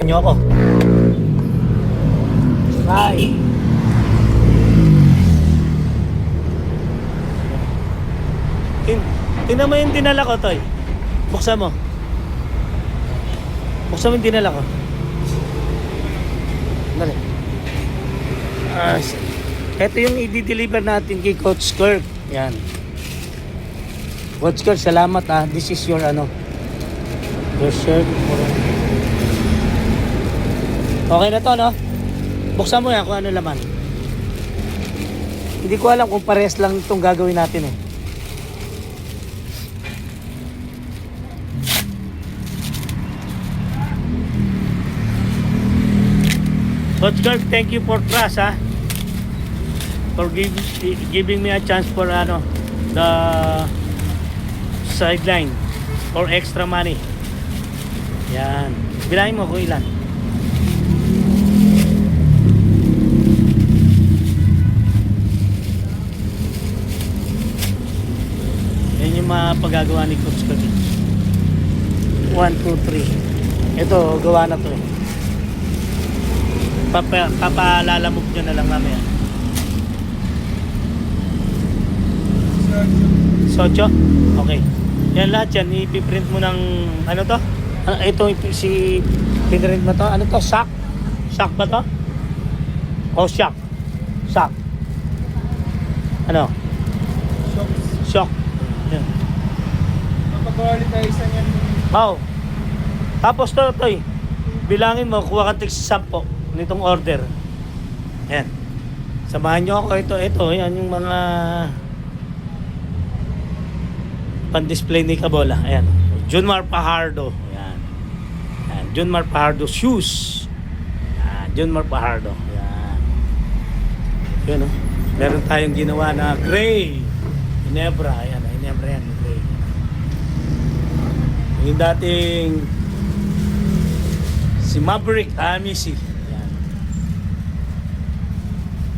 Nyo ako. Bye. Tingnan mo yung dinala ko, Toy. Buksan mo. Buksan mo yung dinala ko. Dali. Ito yung i-deliver natin kay Coach Kirk. Yan. Coach Kirk, salamat ah. This is your your shirt. Okay na to, no? Buksan mo yan kung ano laman. Hindi ko alam kung parehas lang itong gagawin natin eh. Coach Kirk, thank you for trust, ha? For giving me a chance for the sideline or extra money. Yan. Bilangin mo kung ilan. Yan yung mga paggagawa ni Coach Kirk. 1, 2, 3. Ito, gawa na to eh. Papalalamog nyo na lang mamaya. Socho? Okay. Yan lahat yan. Ipiprint mo ng ano to? Ito si pinrint mo to? Ano to? Shock? Shock ba to? O shock? Shock. Ano? Shock. Yan. Mapag-qualitize yan. Oh. Tapos to, bilangin mo, kuha ka tig sa 10 nitong order. Yan. Samahan nyo ako. Ito. Yan yung mga pan-display ni Kabola. Ayan. Junmar Fajardo. Ayan. Ayan. Junmar Fajardo shoes. Ayan. Junmar Fajardo. Ayan. Yun, oh. Meron tayong ginawa na gray. Ginebra. Ayan. Ginebra yan. Gray. Yung dating si Maverick Amisi.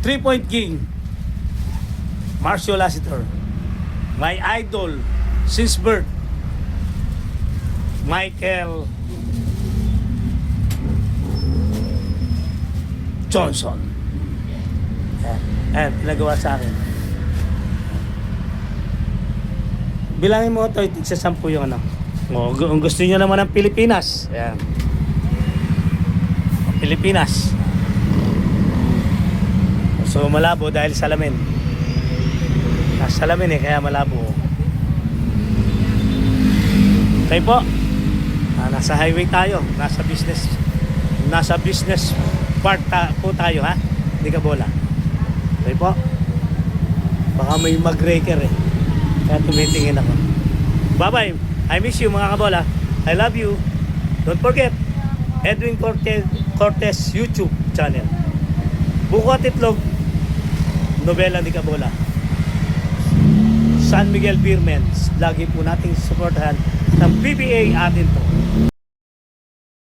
3-point king Marcio Lassiter, my idol since birth, Michael Johnson. Ayan, pinagawa sa akin. Bilangin mo ito, sa 10 yung kung gusto niyo naman ng Pilipinas. Ayan. Pilipinas. So malabo dahil salamin. Salamin kaya malabo. Okay po. Nasa highway tayo, nasa business part po tayo, ha. Hindi ka bola. Okay po. Baka may mag-breaker eh. Kaya tumitingin ako. Bye-bye. I miss you mga kabola. I love you. Don't forget Edwin Cortez YouTube channel. Buko at Itlog, Nobela ni Kabola. San Miguel Beermen, lagi po nating supportahan ng PBA atin po.